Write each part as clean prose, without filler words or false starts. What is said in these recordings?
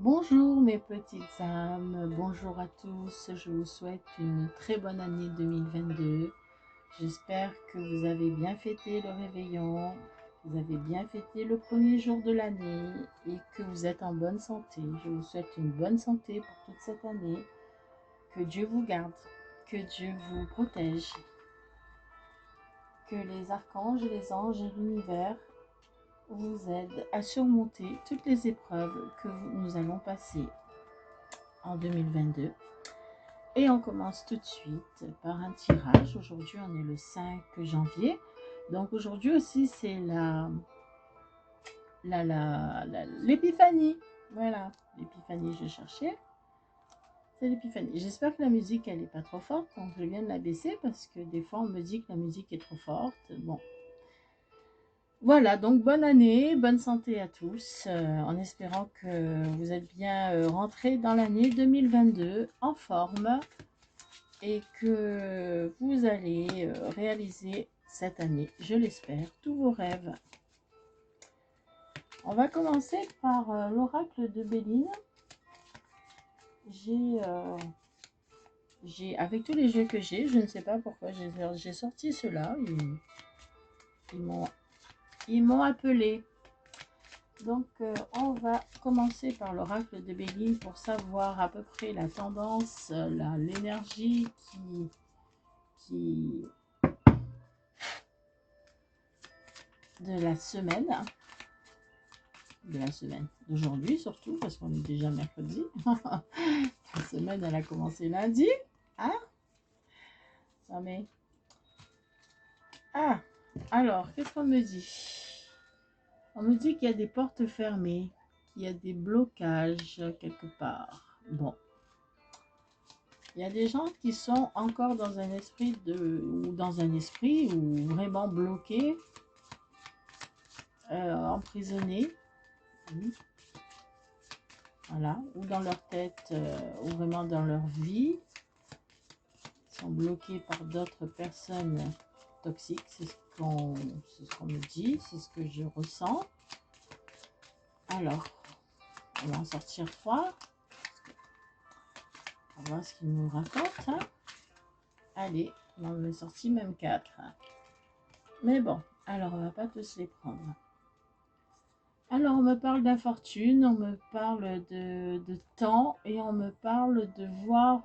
Bonjour mes petites âmes, bonjour à tous, je vous souhaite une très bonne année 2022. J'espère que vous avez bien fêté le réveillon, vous avez bien fêté le premier jour de l'année et que vous êtes en bonne santé. Je vous souhaite une bonne santé pour toute cette année, que Dieu vous garde, que Dieu vous protège, que les archanges, les anges et l'univers vous aident à surmonter toutes les épreuves que nous allons passer en 2022. Et on commence tout de suite par un tirage. Aujourd'hui, on est le 5 janvier. Donc aujourd'hui aussi, c'est l'épiphanie. Voilà, l'épiphanie, je cherchais. C'est l'épiphanie. J'espère que la musique, elle n'est pas trop forte. Donc je viens de la baisser parce que des fois, on me dit que la musique est trop forte. Bon. Voilà, donc bonne année, bonne santé à tous, en espérant que vous êtes bien rentrés dans l'année 2022 en forme et que vous allez réaliser cette année, je l'espère, tous vos rêves. On va commencer par l'oracle de Béline. Avec tous les jeux que j'ai, je ne sais pas pourquoi j'ai sorti ceux-là. Ils m'ont appelé. Donc, on va commencer par l'oracle de Béline pour savoir à peu près la tendance, l'énergie qui de la semaine. D'aujourd'hui surtout, parce qu'on est déjà mercredi. La semaine, elle a commencé lundi. Hein? Non mais... Ah! Alors, qu'est-ce qu'on me dit? On me dit qu'il y a des portes fermées, qu'il y a des blocages quelque part. Bon. Il y a des gens qui sont encore dans un esprit ou vraiment bloqués, emprisonnés. Oui. Voilà, ou dans leur tête, ou vraiment dans leur vie, ils sont bloqués par d'autres personnes toxiques, c'est ce qu'on me dit, c'est ce que je ressens. Alors, on va en sortir 3. On va voir ce qu'il nous raconte. Hein. Allez, on en a sorti même 4. Mais bon, alors on va pas tous les prendre. Alors, on me parle d'infortune, on me parle de temps et on me parle de voir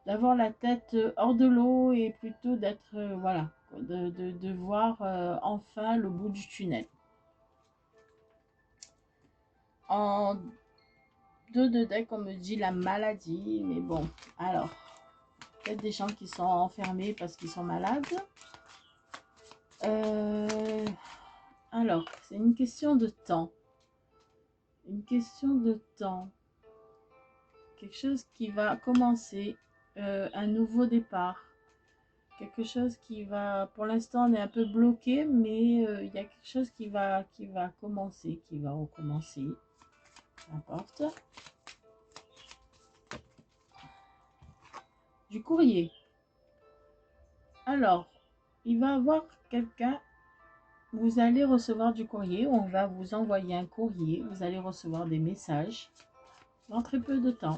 d'avoir la tête hors de l'eau et plutôt d'être, voilà, de voir enfin le bout du tunnel. En 2 de deck, on me dit la maladie, mais bon, alors, peut-être des gens qui sont enfermés parce qu'ils sont malades. Alors, c'est une question de temps. Une question de temps. Quelque chose qui va commencer, un nouveau départ. Quelque chose qui va, pour l'instant, on est un peu bloqué, mais il y a quelque chose qui va commencer, qui va recommencer. Peu importe. Du courrier. Alors, il va y avoir quelqu'un, vous allez recevoir du courrier, on va vous envoyer un courrier, vous allez recevoir des messages dans très peu de temps.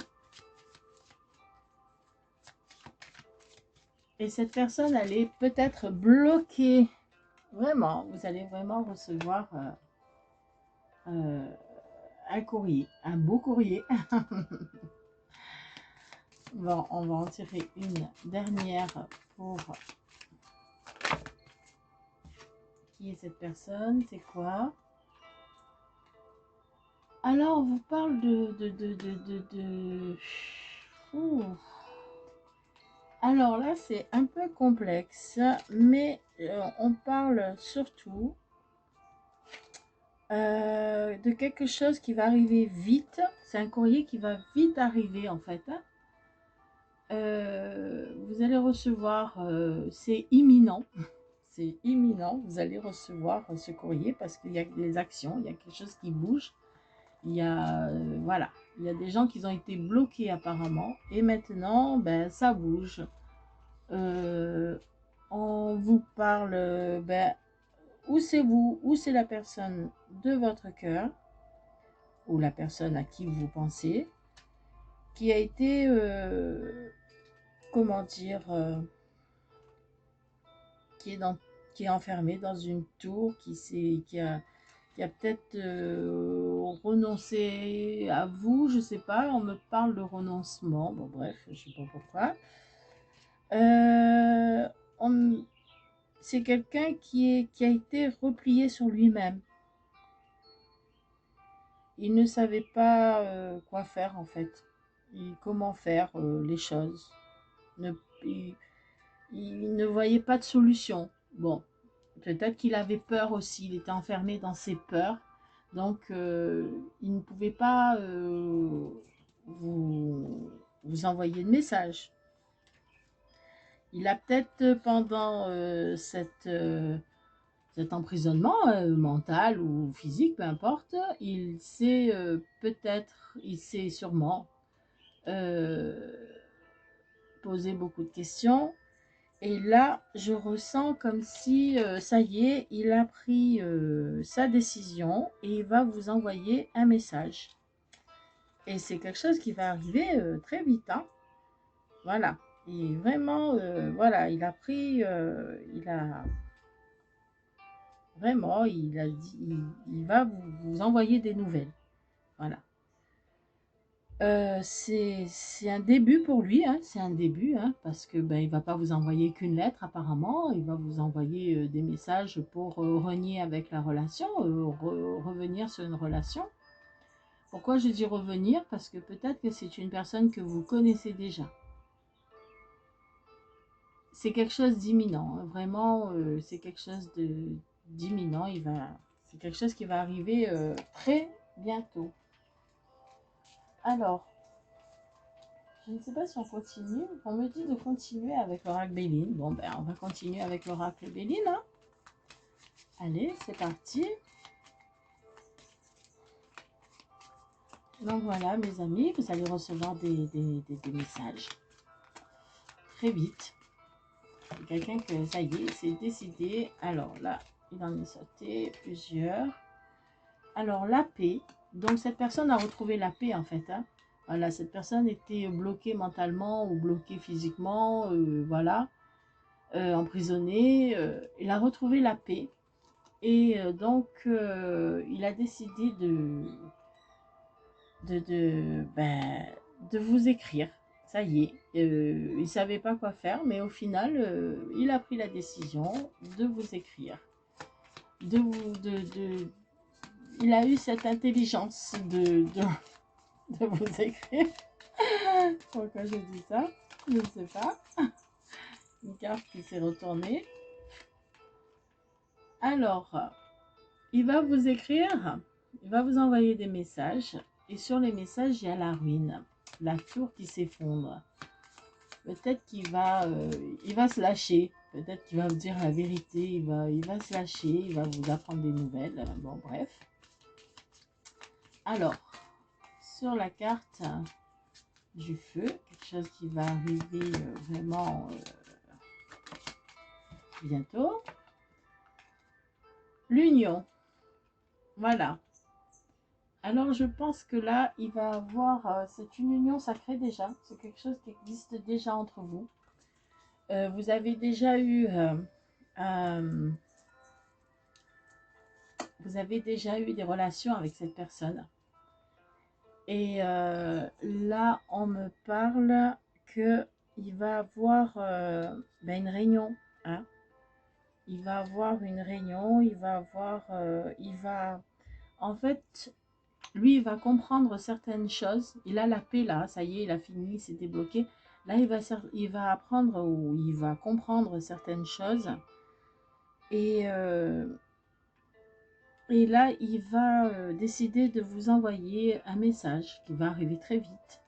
Et cette personne, elle est peut-être bloquée. Vraiment, vous allez vraiment recevoir un courrier, un beau courrier. Bon, on va en tirer une dernière pour qui est cette personne, c'est quoi? Alors, on vous parle Ouh. Alors là, c'est un peu complexe, mais on parle surtout de quelque chose qui va arriver vite. C'est un courrier qui va vite arriver en fait. Hein. Vous allez recevoir, c'est imminent. C'est imminent, vous allez recevoir ce courrier parce qu'il y a des actions, il y a quelque chose qui bouge. Il y a, voilà, il y a des gens qui ont été bloqués apparemment et maintenant, ben, ça bouge. On vous parle, ben, où c'est vous, où c'est la personne de votre cœur. ou la personne à qui vous pensez, qui a été, comment dire, qui est dans, qui est enfermé dans une tour, qui a peut-être renoncé à vous, je sais pas, on me parle de renoncement, bon bref, je sais pas pourquoi. On, c'est quelqu'un qui a été replié sur lui-même. Il ne savait pas quoi faire en fait, comment faire les choses. Ne, il, il ne voyait pas de solution. Bon, peut-être qu'il avait peur aussi, il était enfermé dans ses peurs. Donc, il ne pouvait pas vous envoyer de message. Il a peut-être, pendant cet emprisonnement mental ou physique, peu importe, il s'est peut-être, il s'est sûrement euh, posé beaucoup de questions. Et là, je ressens comme si, ça y est, il a pris sa décision et il va vous envoyer un message. Et c'est quelque chose qui va arriver très vite, hein. Voilà. Et vraiment, voilà, il a pris, il a vraiment, il a dit, il va vous envoyer des nouvelles. Voilà. C'est un début pour lui, hein, c'est un début, hein, parce que ben, il va pas vous envoyer qu'une lettre apparemment, il va vous envoyer des messages pour renier avec la relation, revenir sur une relation. Pourquoi je dis revenir? Parce que peut-être que c'est une personne que vous connaissez déjà. C'est quelque chose d'imminent, hein, vraiment, c'est quelque chose d'imminent. C'est quelque chose qui va arriver très bientôt. Alors, je ne sais pas si on continue. On me dit de continuer avec l'oracle Béline. Bon, ben, on va continuer avec l'oracle Béline. Hein. Allez, c'est parti. Donc voilà, mes amis, vous allez recevoir des messages très vite. Quelqu'un que ça y est, c'est décidé. Alors là, il en est sauté plusieurs. Alors, la paix. Donc, cette personne a retrouvé la paix, en fait. Hein. Voilà, cette personne était bloquée mentalement ou bloquée physiquement, voilà, emprisonnée. Il a retrouvé la paix. Et donc, il a décidé ben, de vous écrire. Ça y est, il ne savait pas quoi faire, mais au final, il a pris la décision de vous écrire. Il a eu cette intelligence de vous écrire. Pourquoi je dis ça? Je ne sais pas. Une carte qui s'est retournée. Alors, il va vous écrire, il va vous envoyer des messages. Et sur les messages, il y a la ruine, la tour qui s'effondre. Peut-être qu'il va, il va se lâcher. Peut-être qu'il va vous dire la vérité. Il va se lâcher. Il va vous apprendre des nouvelles. Bon, bref. Alors, sur la carte du feu, quelque chose qui va arriver vraiment bientôt. L'union. Voilà. Alors, je pense que là, il va avoir... c'est une union sacrée déjà. C'est quelque chose qui existe déjà entre vous. Vous avez déjà eu... vous avez déjà eu des relations avec cette personne. Et là, on me parle qu'il va avoir ben, une réunion. Hein. Il va avoir une réunion. Il va avoir... il va... En fait... Lui, il va comprendre certaines choses. Il a la paix là, ça y est, il a fini, c'est débloqué. Là, il va apprendre ou il va comprendre certaines choses. Et, et là, il va décider de vous envoyer un message qui va arriver très vite.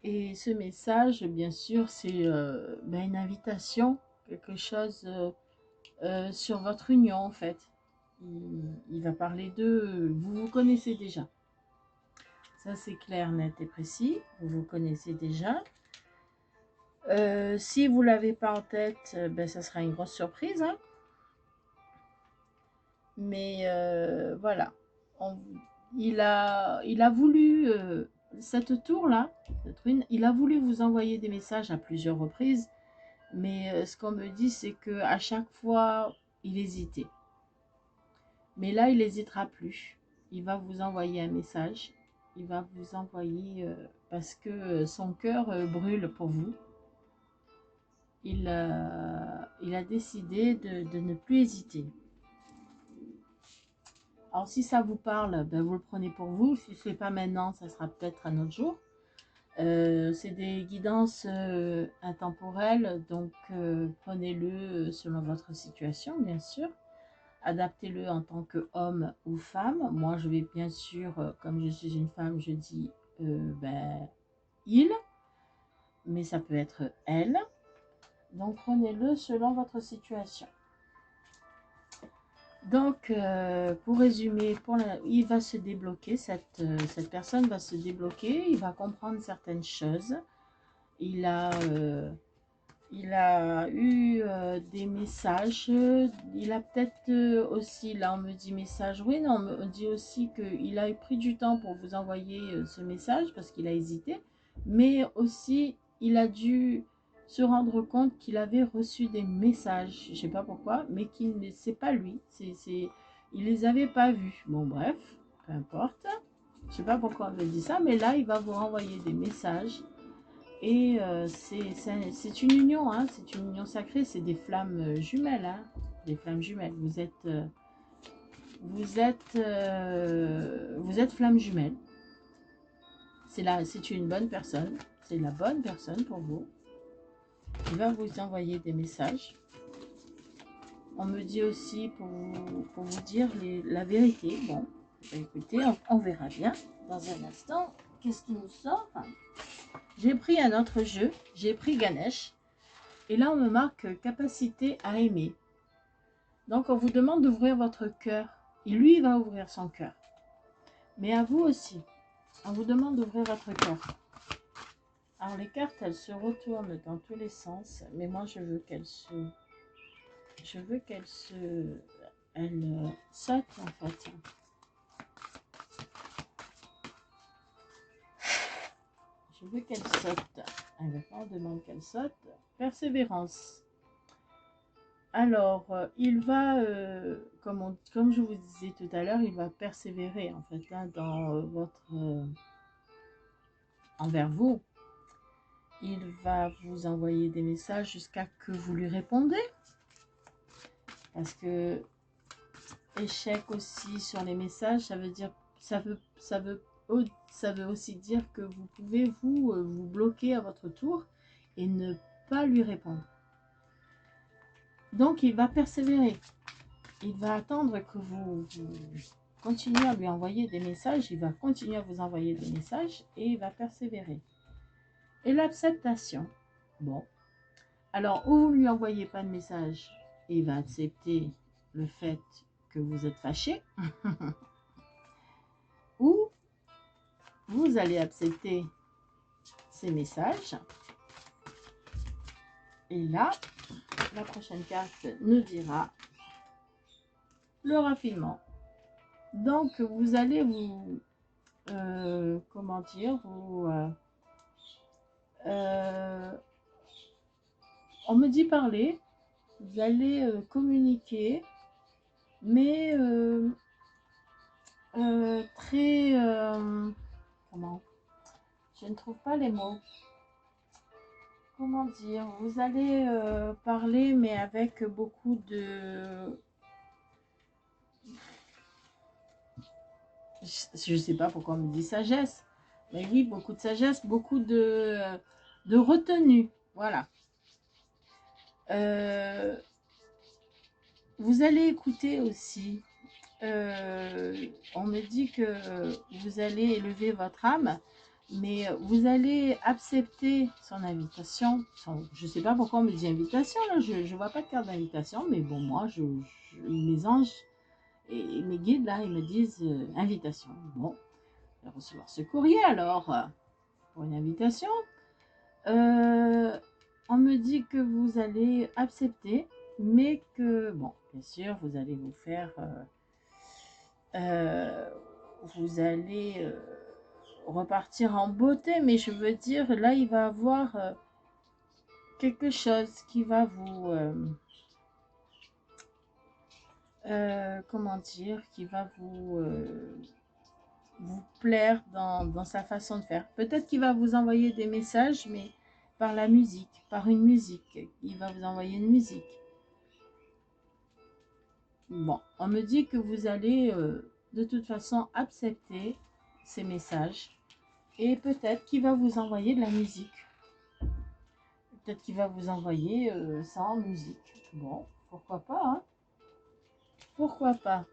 Et ce message, bien sûr, c'est ben, une invitation, quelque chose sur votre union en fait. Il va parler de... Vous vous connaissez déjà. Ça, c'est clair, net et précis. Vous vous connaissez déjà. Si vous ne l'avez pas en tête, ben, ça sera une grosse surprise. Hein. Mais voilà. il a voulu, cette tour-là, cette ruine, il a voulu vous envoyer des messages à plusieurs reprises, mais ce qu'on me dit, c'est que à chaque fois, il hésitait. Mais là, il n'hésitera plus. Il va vous envoyer un message. Il va vous envoyer, parce que son cœur brûle pour vous. Il a décidé de ne plus hésiter. Alors, si ça vous parle, ben, vous le prenez pour vous. Si ce n'est pas maintenant, ça sera peut-être un autre jour. C'est des guidances intemporelles, donc prenez-le selon votre situation, bien sûr. Adaptez-le en tant qu'homme ou femme. Moi, je vais bien sûr, comme je suis une femme, je dis ben, il, mais ça peut être elle. Donc, prenez-le selon votre situation. Donc, pour résumer, il va se débloquer, cette personne va se débloquer, il va comprendre certaines choses. Il a eu des messages, il a peut-être aussi, là on me dit message, oui, non, on me dit aussi qu'il a pris du temps pour vous envoyer ce message parce qu'il a hésité, mais aussi il a dû se rendre compte qu'il avait reçu des messages, je ne sais pas pourquoi, mais qu'il ne c'est pas lui, il les avait pas vus. Bon bref, peu importe, je ne sais pas pourquoi on me dit ça, mais là il va vous renvoyer des messages. Et c'est une union, hein, c'est une union sacrée, c'est des flammes jumelles, hein, des flammes jumelles. Vous êtes flammes jumelles. C'est une bonne personne, c'est la bonne personne pour vous. Il va vous envoyer des messages. On me dit aussi pour vous dire la vérité. Bon, écoutez, on verra bien dans un instant. Qu'est-ce qui nous sort? J'ai pris un autre jeu, j'ai pris Ganesh. Et là, on me marque capacité à aimer. Donc, on vous demande d'ouvrir votre cœur. Et lui, il va ouvrir son cœur. Mais à vous aussi, on vous demande d'ouvrir votre cœur. Alors, les cartes, elles se retournent dans tous les sens. Mais moi, je veux qu'elles elles sautent, en fait. Je veux qu'elles sautent. Alors, on demande qu'elles sautent. Persévérance. Alors, il va, comme je vous disais tout à l'heure, il va persévérer en fait là, dans envers vous. Il va vous envoyer des messages jusqu'à que vous lui répondez. Parce que échec aussi sur les messages, ça veut dire, ça veut aussi dire que vous pouvez vous bloquer à votre tour et ne pas lui répondre. Donc, il va persévérer. Il va attendre que vous continuez à lui envoyer des messages. Il va continuer à vous envoyer des messages et il va persévérer. Et l'acceptation. Bon. Alors, ou vous ne lui envoyez pas de message et il va accepter le fait que vous êtes fâché. Ou vous allez accepter ces messages. Et là, la prochaine carte nous dira le raffinement. Donc, vous allez vous... comment dire, on me dit parler, vous allez communiquer, mais très... comment? Je ne trouve pas les mots. Comment dire? Vous allez parler, mais avec beaucoup de... Je ne sais pas pourquoi on me dit sagesse. Mais oui, beaucoup de sagesse, beaucoup de retenue. Voilà. Vous allez écouter aussi. On me dit que vous allez élever votre âme, mais vous allez accepter son invitation. Je ne sais pas pourquoi on me dit invitation, là. Je ne vois pas de carte d'invitation, mais bon, moi, mes anges et mes guides, là, ils me disent invitation. Bon, je vais recevoir ce courrier alors, pour une invitation. On me dit que vous allez accepter, mais que, bon, bien sûr, vous allez vous faire... vous allez repartir en beauté, mais je veux dire, là, il va y avoir quelque chose qui va vous... comment dire, qui va vous plaire dans sa façon de faire. Peut-être qu'il va vous envoyer des messages, mais par la musique, par une musique. Il va vous envoyer une musique. Bon, on me dit que vous allez de toute façon accepter ces messages. Et peut-être qu'il va vous envoyer de la musique. Peut-être qu'il va vous envoyer ça en musique. Bon, pourquoi pas, hein? Pourquoi pas,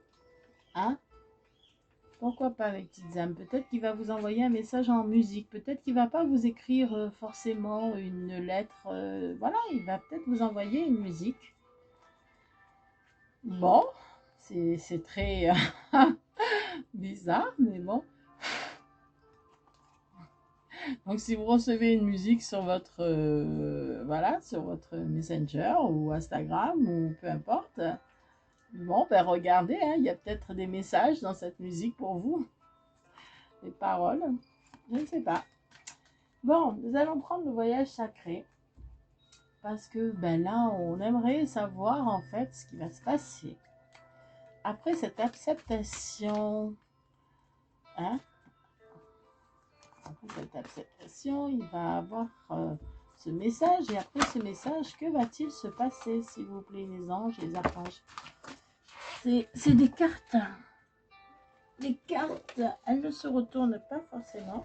hein? Pourquoi pas, mes petites âmes? Peut-être qu'il va vous envoyer un message en musique. Peut-être qu'il va pas vous écrire forcément une lettre. Voilà, il va peut-être vous envoyer une musique. Bon, c'est très bizarre, mais bon. Donc, si vous recevez une musique sur votre, voilà, sur votre Messenger ou Instagram ou peu importe, bon, ben regardez, hein, il y a peut-être des messages dans cette musique pour vous. Des paroles, je ne sais pas. Bon, nous allons prendre le voyage sacré parce que ben là, on aimerait savoir en fait ce qui va se passer. Après cette acceptation, hein, après cette acceptation, il va avoir ce message et après ce message, que va-t-il se passer, s'il vous plaît, les anges, les archanges? C'est des cartes. Les cartes, elles ne se retournent pas forcément.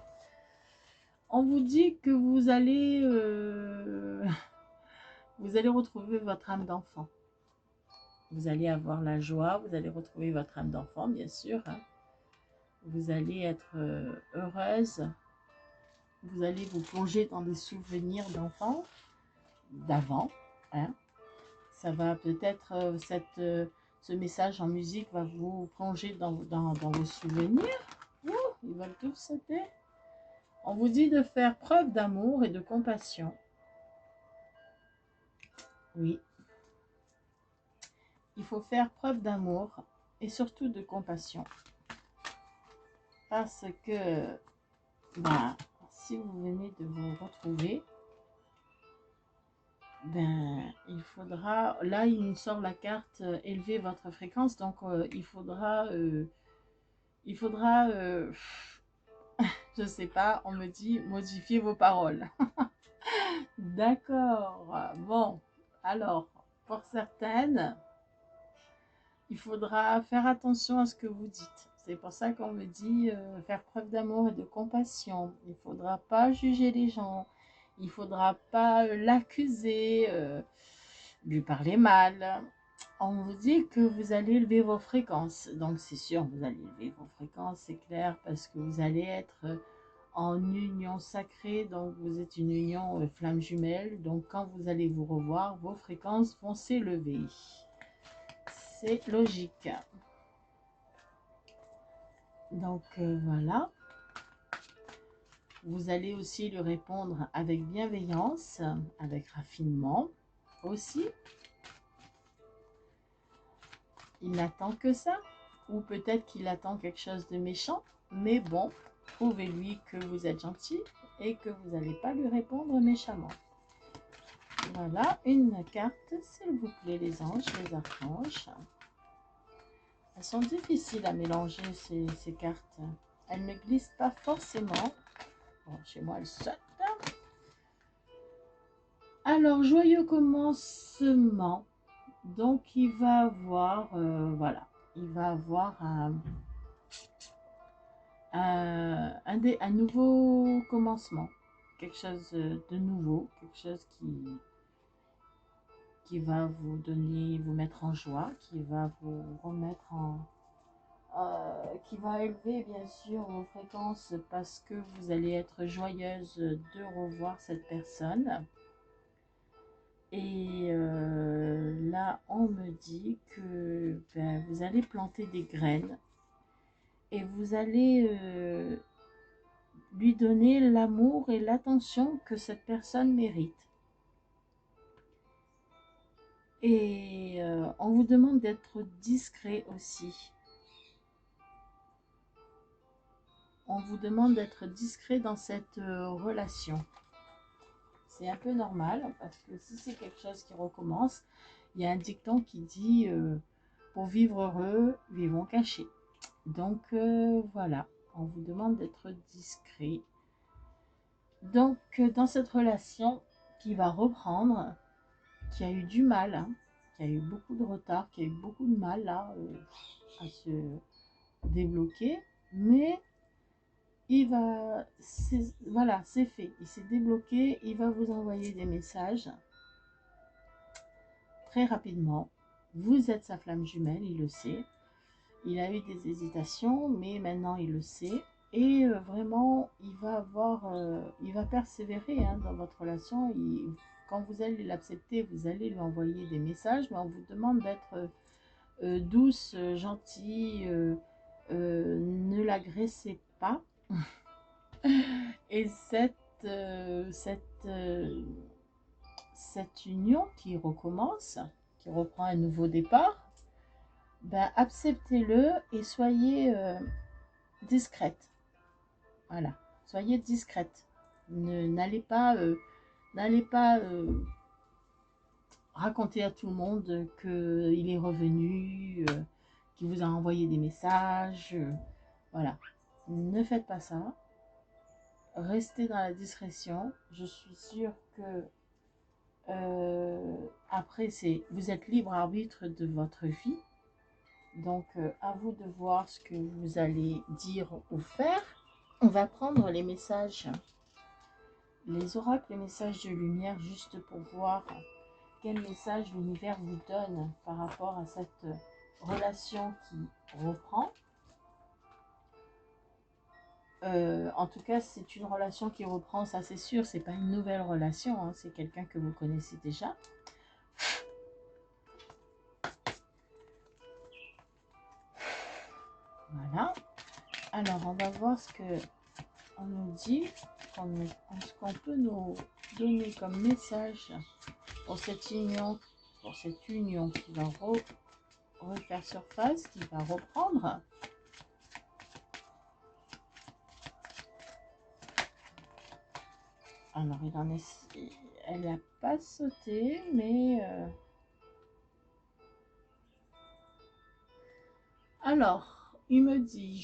On vous dit que vous allez retrouver votre âme d'enfant. Vous allez avoir la joie, vous allez retrouver votre âme d'enfant, bien sûr. Hein. Vous allez être heureuse. Vous allez vous plonger dans des souvenirs d'enfants, d'avant. Hein. Ça va peut-être, ce message en musique va vous plonger dans vos souvenirs. Ouh, ils veulent tous sauter. On vous dit de faire preuve d'amour et de compassion. Oui. Il faut faire preuve d'amour et surtout de compassion. Parce que, ben, si vous venez de vous retrouver, ben, il faudra, là il nous sort la carte élever votre fréquence, donc il faudra, je sais pas, on me dit modifier vos paroles. D'accord, bon, alors, pour certaines, il faudra faire attention à ce que vous dites. C'est pour ça qu'on me dit faire preuve d'amour et de compassion. Il ne faudra pas juger les gens. Il ne faudra pas l'accuser, lui parler mal. On vous dit que vous allez élever vos fréquences. Donc c'est sûr, vous allez élever vos fréquences, c'est clair, parce que vous allez être en union sacrée. Donc vous êtes une union flamme jumelle. Donc quand vous allez vous revoir, vos fréquences vont s'élever. C'est logique. Donc voilà. Vous allez aussi lui répondre avec bienveillance, avec raffinement aussi. Il n'attend que ça. Ou peut-être qu'il attend quelque chose de méchant. Mais bon, prouvez-lui que vous êtes gentil et que vous n'allez pas lui répondre méchamment. Voilà, une carte, s'il vous plaît, les anges, les archanges. Elles sont difficiles à mélanger, ces cartes. Elles ne glissent pas forcément. Bon, chez moi, elles sautent. Alors, joyeux commencement. Donc, il va avoir, voilà, il va avoir un nouveau commencement. Quelque chose de nouveau, quelque chose qui va vous donner, vous mettre en joie, qui va vous remettre en... qui va élever bien sûr vos fréquences parce que vous allez être joyeuse de revoir cette personne. Et là, on me dit que ben, vous allez planter des graines et vous allez lui donner l'amour et l'attention que cette personne mérite. Et on vous demande d'être discret aussi. on vous demande d'être discret dans cette relation. C'est un peu normal, parce que si c'est quelque chose qui recommence, il y a un dicton qui dit pour vivre heureux, vivons cachés. Donc voilà, on vous demande d'être discret. Donc dans cette relation qui va reprendre, qui a eu du mal, hein, qui a eu beaucoup de retard, qui a eu beaucoup de mal là à se débloquer, mais il va, voilà, c'est fait, il s'est débloqué, il va vous envoyer des messages très rapidement. Vous êtes sa flamme jumelle, il le sait. Il a eu des hésitations, mais maintenant il le sait. Et vraiment, il va persévérer hein, dans votre relation. Quand vous allez l'accepter, vous allez lui envoyer des messages, mais on vous demande d'être douce, gentille, ne l'agressez pas. Et cette union qui recommence, qui reprend un nouveau départ, ben, acceptez-le et soyez discrète. Voilà, soyez discrète. N'allez pas, raconter à tout le monde qu'il est revenu, qu'il vous a envoyé des messages. Voilà, ne faites pas ça. Restez dans la discrétion. Je suis sûre que après, vous êtes libre arbitre de votre vie. Donc, à vous de voir ce que vous allez dire ou faire. On va prendre les messages, les oracles, les messages de lumière, juste pour voir quel message l'univers vous donne par rapport à cette relation qui reprend. En tout cas, c'est une relation qui reprend, ça c'est sûr, c'est pas une nouvelle relation, hein, c'est quelqu'un que vous connaissez déjà. Voilà. Alors, on va voir ce que on nous dit, ce qu'on peut nous donner comme message pour cette union qui va refaire surface, qui va reprendre. Alors, elle n'a pas sauté, mais... Alors, il me dit,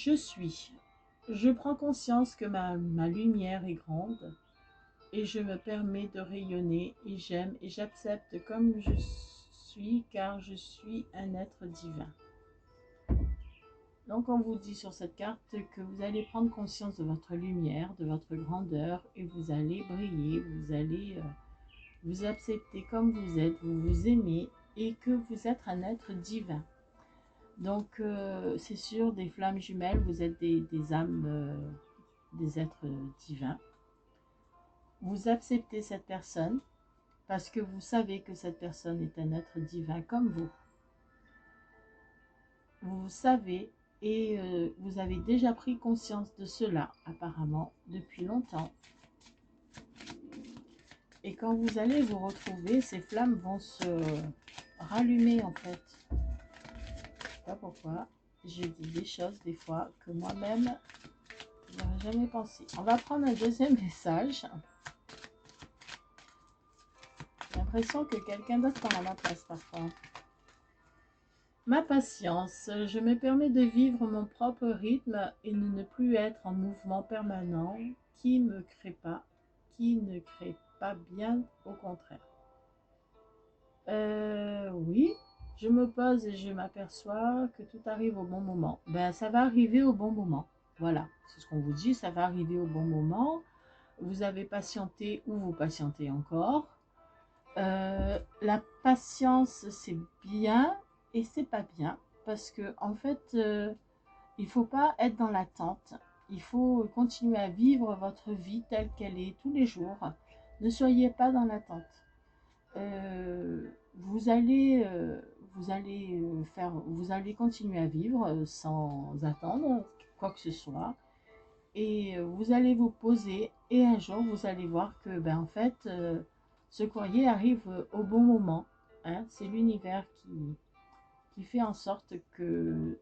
je prends conscience que ma lumière est grande et je me permets de rayonner et j'aime et j'accepte comme je suis car je suis un être divin. Donc, on vous dit sur cette carte que vous allez prendre conscience de votre lumière, de votre grandeur et vous allez briller, vous allez vous accepter comme vous êtes, vous vous aimez et que vous êtes un être divin. Donc, c'est sûr, des flammes jumelles, vous êtes des âmes, des êtres divins. Vous acceptez cette personne parce que vous savez que cette personne est un être divin comme vous. Vous savez et vous avez déjà pris conscience de cela, apparemment, depuis longtemps. Et quand vous allez vous retrouver, ces flammes vont se rallumer en fait. Je ne sais pas pourquoi. Je dis des choses des fois que moi-même, je n'aurais jamais pensé. On va prendre un deuxième message. J'ai l'impression que quelqu'un d'autre prend à ma place parfois. Ma patience, je me permets de vivre mon propre rythme et de ne plus être en mouvement permanent qui ne crée pas bien, au contraire. Oui, je me pose et je m'aperçois que tout arrive au bon moment. Ben, ça va arriver au bon moment. Voilà, c'est ce qu'on vous dit, ça va arriver au bon moment. Vous avez patienté ou vous patientez encore. La patience, c'est bien et c'est pas bien parce que en fait, il faut pas être dans l'attente. Il faut continuer à vivre votre vie telle qu'elle est tous les jours. Ne soyez pas dans l'attente. Vous allez, vous allez continuer à vivre sans attendre quoi que ce soit. Et vous allez vous poser et un jour vous allez voir que ben en fait ce courrier arrive au bon moment, hein. C'est l'univers qui fait en sorte que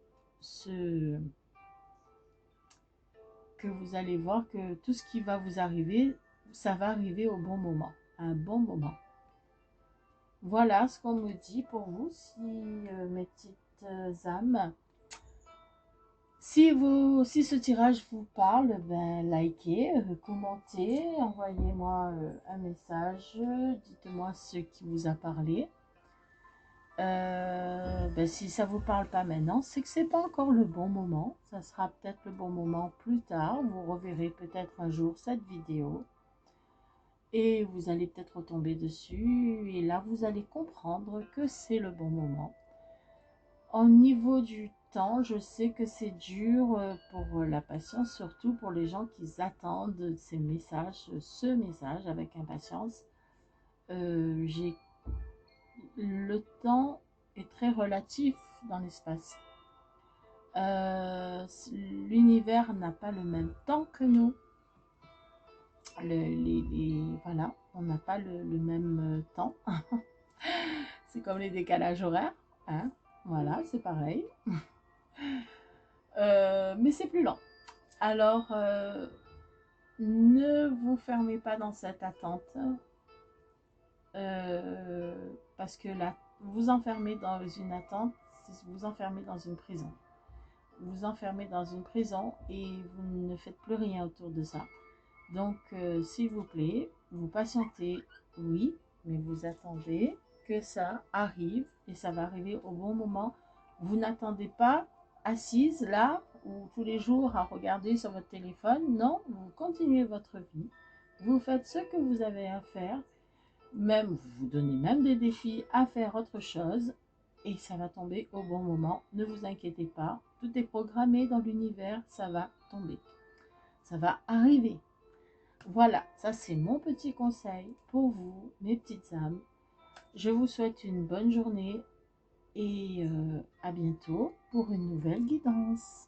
que vous allez voir que tout ce qui va vous arriver, ça va arriver au bon moment, à un bon moment. Voilà ce qu'on me dit pour vous, si mes petites âmes. Si ce tirage vous parle, ben likez, commentez, envoyez-moi un message, dites-moi ce qui vous a parlé. Ben, si ça vous parle pas maintenant, c'est que c'est pas encore le bon moment. Ça sera peut-être le bon moment plus tard. Vous reverrez peut-être un jour cette vidéo et vous allez peut-être retomber dessus et là vous allez comprendre que c'est le bon moment. Au niveau du temps, je sais que c'est dur pour la patience, surtout pour les gens qui attendent ces messages, ce message avec impatience. J'ai Le temps est très relatif dans l'espace. L'univers n'a pas le même temps que nous. Voilà, on n'a pas le même temps. C'est comme les décalages horaires, hein? Voilà, c'est pareil. Mais c'est plus lent. Alors, ne vous fermez pas dans cette attente. Parce que là, vous enfermer dans une attente, c'est vous enfermer dans une prison. Vous enfermez dans une prison et vous ne faites plus rien autour de ça. Donc, s'il vous plaît, vous patientez, oui, mais vous attendez que ça arrive et ça va arriver au bon moment. Vous n'attendez pas assise là ou tous les jours à regarder sur votre téléphone. Non, vous continuez votre vie. Vous faites ce que vous avez à faire. Même, vous vous donnez même des défis à faire autre chose et ça va tomber au bon moment. Ne vous inquiétez pas, tout est programmé dans l'univers, ça va tomber. Ça va arriver. Voilà, ça c'est mon petit conseil pour vous, mes petites âmes. Je vous souhaite une bonne journée et à bientôt pour une nouvelle guidance.